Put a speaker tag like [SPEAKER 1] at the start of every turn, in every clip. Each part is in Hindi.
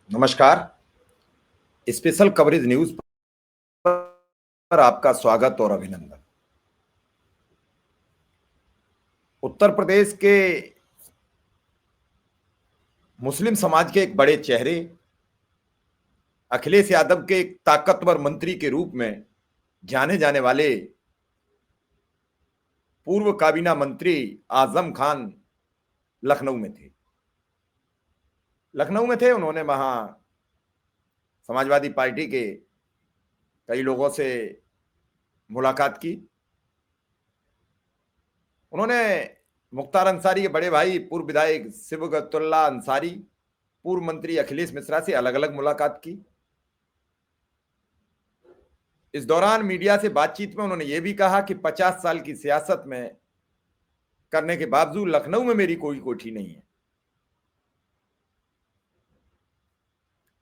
[SPEAKER 1] नमस्कार। स्पेशल कवरेज न्यूज पर आपका स्वागत और अभिनंदन। उत्तर प्रदेश के मुस्लिम समाज के एक बड़े चेहरे अखिलेश यादव के एक ताकतवर मंत्री के रूप में जाने जाने वाले पूर्व काबीना मंत्री आजम खान लखनऊ में थे। उन्होंने वहां समाजवादी पार्टी के कई लोगों से मुलाकात की। उन्होंने मुख्तार अंसारी के बड़े भाई पूर्व विधायक सिबगतुल्ला अंसारी, पूर्व मंत्री अखिलेश मिश्रा से अलग अलग मुलाकात की। इस दौरान मीडिया से बातचीत में उन्होंने यह भी कहा कि 50 साल की सियासत में करने के बावजूद लखनऊ में मेरी कोई कोठी नहीं है।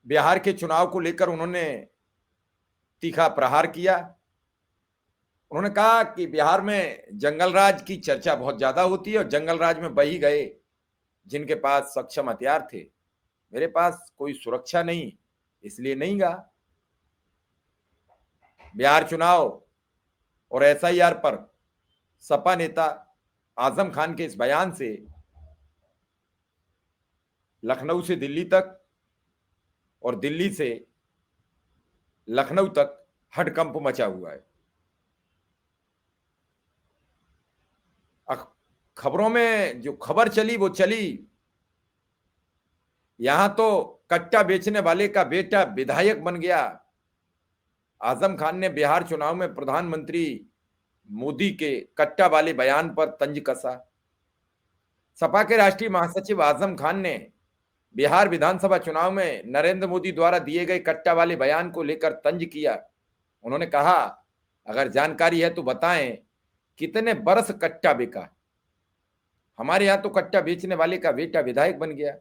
[SPEAKER 1] बिहार के चुनाव को लेकर उन्होंने तीखा प्रहार किया। उन्होंने कहा कि बिहार में जंगल राज की चर्चा बहुत ज्यादा होती है और जंगल राज में बही गए जिनके पास सक्षम हथियार थे, मेरे पास कोई सुरक्षा नहीं, इसलिए नहीं गया। बिहार चुनाव और एसआईआर पर सपा नेता आजम खान के इस बयान से लखनऊ से दिल्ली तक और दिल्ली से लखनऊ तक हड़कंप मचा हुआ है। खबरों में जो खबर चली वो चली, यहां तो कट्टा बेचने वाले का बेटा विधायक बन गया। आजम खान ने बिहार चुनाव में प्रधानमंत्री मोदी के कट्टा वाले बयान पर तंज कसा। सपा के राष्ट्रीय महासचिव आजम खान ने बिहार विधानसभा चुनाव में नरेंद्र मोदी द्वारा दिए गए कट्टा वाले बयान को लेकर तंज किया। उन्होंने कहा, अगर जानकारी है तो बताएं कितने बरस कट्टा बिका। हमारे यहां तो कट्टा बेचने वाले का बेटा विधायक बन गया,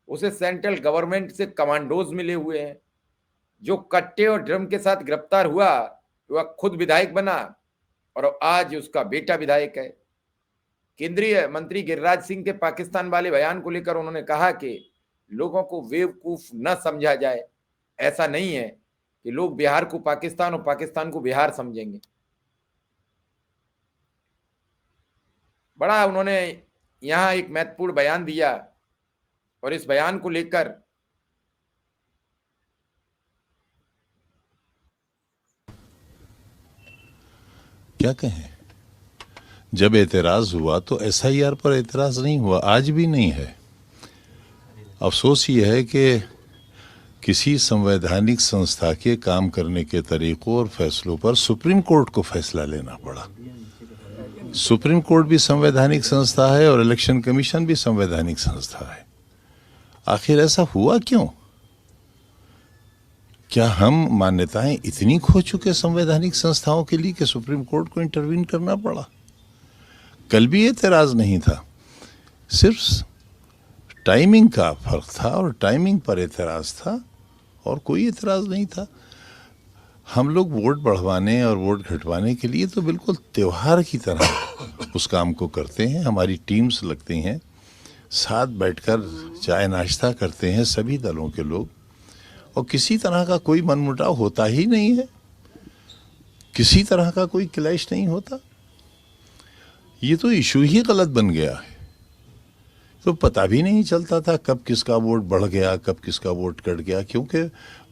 [SPEAKER 1] उसे सेंट्रल गवर्नमेंट से कमांडोज मिले हुए हैं। जो कट्टे और ड्रम के साथ गिरफ्तार हुआ वह खुद विधायक बना और आज उसका बेटा विधायक है। केंद्रीय मंत्री गिरिराज सिंह के पाकिस्तान वाले बयान को लेकर उन्होंने कहा कि लोगों को बेवकूफ न समझा जाए। ऐसा नहीं है कि लोग बिहार को पाकिस्तान और पाकिस्तान को बिहार समझेंगे। बड़ा उन्होंने यहां एक महत्वपूर्ण बयान दिया और इस बयान को लेकर
[SPEAKER 2] क्या कहें। जब एतराज हुआ तो एसआईआर पर एतराज नहीं हुआ, आज भी नहीं है। अफसोस यह है कि किसी संवैधानिक संस्था के काम करने के तरीकों और फैसलों पर सुप्रीम कोर्ट को फैसला लेना पड़ा। सुप्रीम कोर्ट भी संवैधानिक संस्था है और इलेक्शन कमीशन भी संवैधानिक संस्था है। आखिर ऐसा हुआ क्यों? क्या हम मान्यताएं इतनी खो चुके संवैधानिक संस्थाओं के लिए कि सुप्रीम कोर्ट को इंटरवीन करना पड़ा? कल भी एतराज नहीं था, सिर्फ टाइमिंग का फर्क था और टाइमिंग पर एतराज था और कोई एतराज नहीं था। हम लोग वोट बढ़वाने और वोट घटवाने के लिए तो बिल्कुल त्योहार की तरह उस काम को करते हैं। हमारी टीम्स लगती हैं, साथ बैठकर चाय नाश्ता करते हैं सभी दलों के लोग, और किसी तरह का कोई मनमुटाव होता ही नहीं है, किसी तरह का कोई क्लैश नहीं होता। ये तो इशू ही गलत बन गया है। तो पता भी नहीं चलता था कब किसका वोट बढ़ गया, कब किसका वोट कट गया, क्योंकि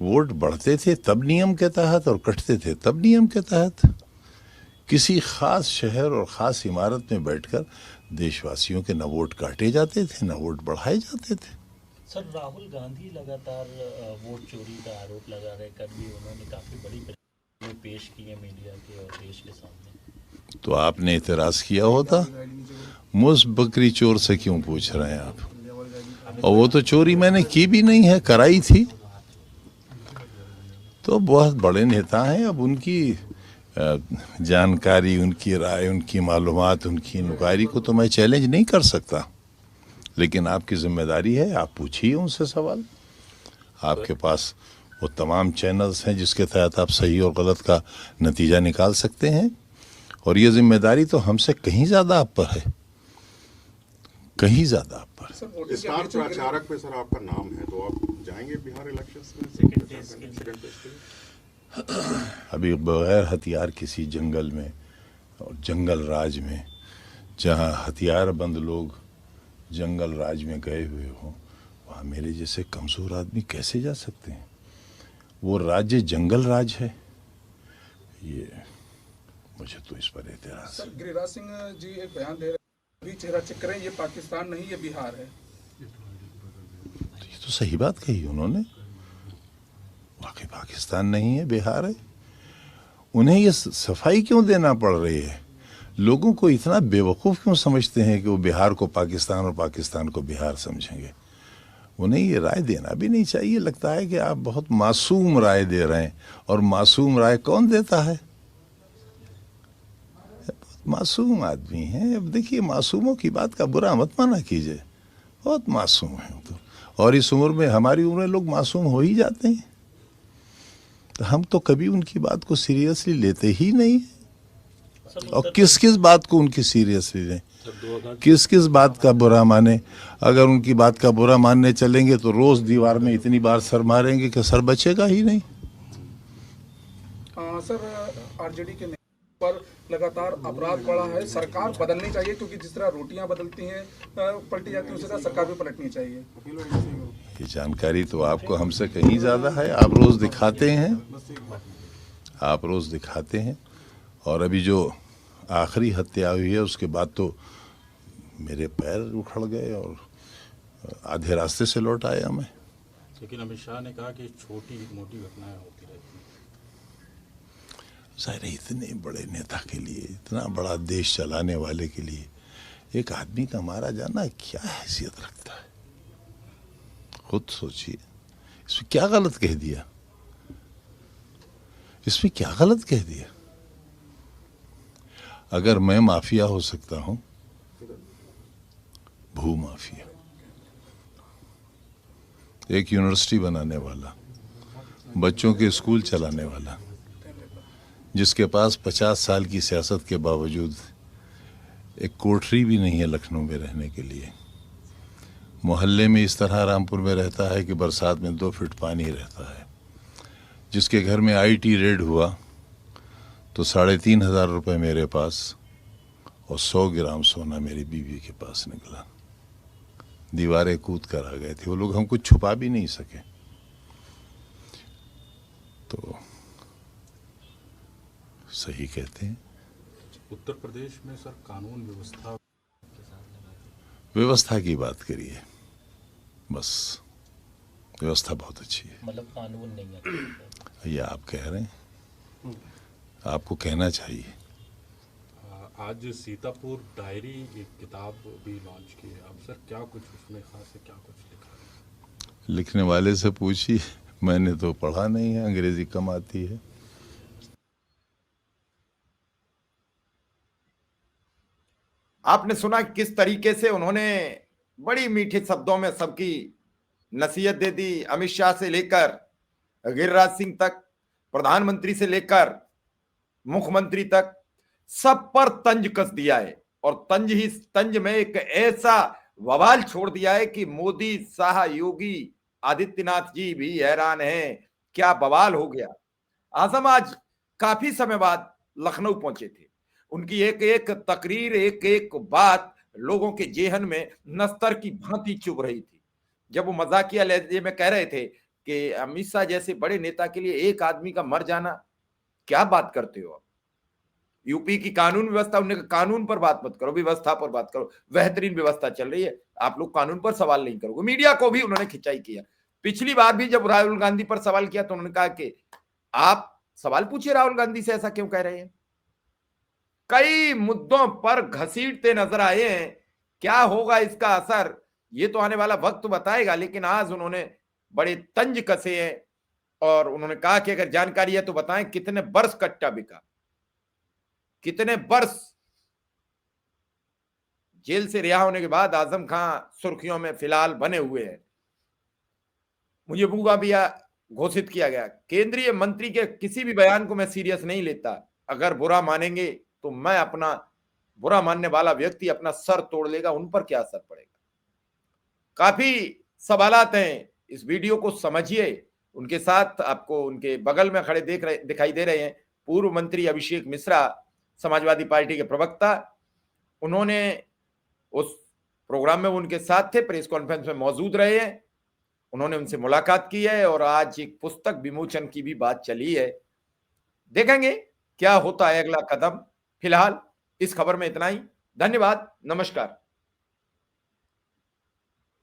[SPEAKER 2] वोट बढ़ते थे तब नियम के तहत और कटते थे तब नियम के तहत। किसी खास शहर और ख़ास इमारत में बैठकर देशवासियों के न वोट काटे जाते थे न वोट बढ़ाए जाते थे।
[SPEAKER 3] सर, राहुल गांधी लगातार वोट चोरी का आरोप लगा रहे, कल भी उन्होंने काफ़ी बड़ी पेश की है मीडिया के और देश के सामने।
[SPEAKER 2] तो आपने इतराज़ किया होता। मुझ बकरी चोर से क्यों पूछ रहे हैं आप? और वो तो चोरी मैंने की भी नहीं है, कराई थी। तो बहुत बड़े नेता हैं, अब उनकी जानकारी, उनकी राय, उनकी मालूमात, उनकी नुकारी को तो मैं चैलेंज नहीं कर सकता, लेकिन आपकी जिम्मेदारी है, आप पूछिए उनसे सवाल। आपके पास वो तमाम चैनल्स हैं जिसके तहत आप सही और गलत का नतीजा निकाल सकते हैं, और ये जिम्मेदारी तो हमसे कहीं ज़्यादा आप पर है कहीं ज्यादा पर।
[SPEAKER 4] स्टार प्रचारक पे सर आपका नाम है, तो आप जाएंगे बिहार इलेक्शंस में
[SPEAKER 3] सेकंड फेज के लिए?
[SPEAKER 4] सेकंड फेज के लिए?
[SPEAKER 2] अभी बगैर हथियार किसी जंगल में और जंगल राज में, जहाँ हथियार बंद लोग जंगल राज में गए हुए हों, वहाँ मेरे जैसे कमज़ोर आदमी कैसे जा सकते हैं? वो राज्य जंगल राज है। ये मुझे तो इस पर एतराज।
[SPEAKER 5] सर गिरिराज सिंह जी एक बयान दे रहे हैं, अभी चेहरा चेक करें, ये पाकिस्तान नहीं, ये बिहार है।
[SPEAKER 2] तो ये तो सही बात कही उन्होंने, वाकई पाकिस्तान नहीं है, बिहार है। उन्हें ये सफाई क्यों देना पड़ रही है? लोगों को इतना बेवकूफ़ क्यों समझते हैं कि वो बिहार को पाकिस्तान और पाकिस्तान को बिहार समझेंगे? उन्हें ये राय देना भी नहीं चाहिए। लगता है कि आप बहुत मासूम राय दे रहे हैं, और मासूम राय कौन देता है? मासूम आदमी हैं। अब देखिए, मासूमों की बात का बुरा मत माना कीजिए, बहुत मासूम हैं तो। और इस उम्र में, हमारी उम्र में लोग मासूम हो ही जाते हैं, तो हम तो कभी उनकी बात को सीरियसली लेते ही नहीं। और किस किस बात को उनकी सीरियसली लें, किस किस बात का बुरा माने? अगर उनकी बात का बुरा मानने चलेंगे तो रोज दीवार में इतनी बार सर मारेंगे कि सर बचेगा ही नहीं।
[SPEAKER 5] सर आरजेडी के पर लगातार अपराध बढ़ा है, सरकार बदलनी चाहिए, क्योंकि जिस तरह रोटियां बदलती हैं पलटी जाती है, उसी तरह सरकार भी पलटनी चाहिए।
[SPEAKER 2] ये जानकारी तो आपको हमसे कहीं ज्यादा है। आप रोज दिखाते हैं, आप रोज दिखाते हैं। और अभी जो आखिरी हत्या हुई है, उसके बाद तो मेरे पैर उखड़ गए और आधे रास्ते से लौट आया मैं।
[SPEAKER 3] लेकिन अमित शाह ने कहा कि छोटी मोटी घटनाएं होती रहती हैं।
[SPEAKER 2] ज़ाहिर है, इतने बड़े नेता के लिए, इतना बड़ा देश चलाने वाले के लिए एक आदमी का मारा जाना क्या हैसियत रखता है? खुद सोचिए, इसमें क्या गलत कह दिया? इसमें क्या गलत कह दिया? अगर मैं माफिया हो सकता हूं, भू माफिया, एक यूनिवर्सिटी बनाने वाला, बच्चों के स्कूल चलाने वाला, जिसके पास 50 साल की सियासत के बावजूद एक कोठरी भी नहीं है लखनऊ में रहने के लिए, मोहल्ले में इस तरह रामपुर में रहता है कि बरसात में 2 फीट पानी रहता है, जिसके घर में आईटी रेड हुआ तो 3,500 रुपये मेरे पास और 100 ग्राम सोना मेरी बीवी के पास निकला। दीवारें कूद कर आ गए थे वो लोग, हम कुछ छुपा भी नहीं सके। तो सही कहते हैं।
[SPEAKER 4] उत्तर प्रदेश में सर कानून
[SPEAKER 2] व्यवस्था की बात करिए, बस व्यवस्था बहुत अच्छी है।
[SPEAKER 3] मतलब कानून नहीं है,
[SPEAKER 2] ये आप कह रहे हैं, आपको कहना चाहिए।
[SPEAKER 4] आज सीतापुर डायरी एक किताब भी लॉन्च की है, अब सर क्या कुछ उसमें खास है, क्या कुछ लिखा है?
[SPEAKER 2] लिखने वाले से पूछिए, मैंने तो पढ़ा नहीं है, अंग्रेजी कम आती है।
[SPEAKER 1] आपने सुना किस तरीके से उन्होंने बड़ी मीठे शब्दों में सबकी नसीहत दे दी। अमित शाह से लेकर गिरिराज सिंह तक, प्रधानमंत्री से लेकर मुख्यमंत्री तक, सब पर तंज कस दिया है। और तंज में एक ऐसा बवाल छोड़ दिया है कि मोदी, शाह, योगी आदित्यनाथ जी भी हैरान हैं, क्या बवाल हो गया। आजम आज काफी समय बाद लखनऊ पहुंचे थे। उनकी एक एक तकरीर, एक एक बात लोगों के जेहन में नस्तर की भांति चुभ रही थी। जब वो मजाकिया लहजे में कह रहे थे कि अमित शाह जैसे बड़े नेता के लिए एक आदमी का मर जाना, क्या बात करते हो आप? यूपी की कानून व्यवस्था, उन्होंने कानून पर बात मत करो, व्यवस्था पर बात करो। बेहतरीन व्यवस्था चल रही है, आप लोग कानून पर सवाल नहीं करोगे। मीडिया को भी उन्होंने खिंचाई किया। पिछली बार भी जब राहुल गांधी पर सवाल किया तो उन्होंने कहा कि आप सवाल पूछिए राहुल गांधी से, ऐसा क्यों कह रहे हैं। कई मुद्दों पर घसीटते नजर आए हैं। क्या होगा इसका असर, ये तो आने वाला वक्त बताएगा। लेकिन आज उन्होंने बड़े तंज कसे हैं और उन्होंने कहा कि अगर जानकारी है तो बताएं कितने वर्ष कट्टा बिका, कितने वर्ष। जेल से रिहा होने के बाद आजम खान सुर्खियों में फिलहाल बने हुए हैं। मुझे बुआ भी घोषित किया गया। केंद्रीय मंत्री के किसी भी बयान को मैं सीरियस नहीं लेता। अगर बुरा मानेंगे तो मैं अपना, बुरा मानने वाला व्यक्ति अपना सर तोड़ लेगा, उन पर क्या असर पड़ेगा। काफी सवालात हैं, इस वीडियो को समझिए। उनके साथ आपको उनके बगल में खड़े दिखाई दे रहे हैं पूर्व मंत्री अभिषेक मिश्रा, समाजवादी पार्टी के प्रवक्ता। उन्होंने उस प्रोग्राम में उनके साथ थे, प्रेस कॉन्फ्रेंस में मौजूद रहे हैं, उन्होंने उनसे मुलाकात की है और आज एक पुस्तक विमोचन की भी बात चली है। देखेंगे क्या होता है अगला कदम। फिलहाल इस खबर में इतना ही। धन्यवाद, नमस्कार।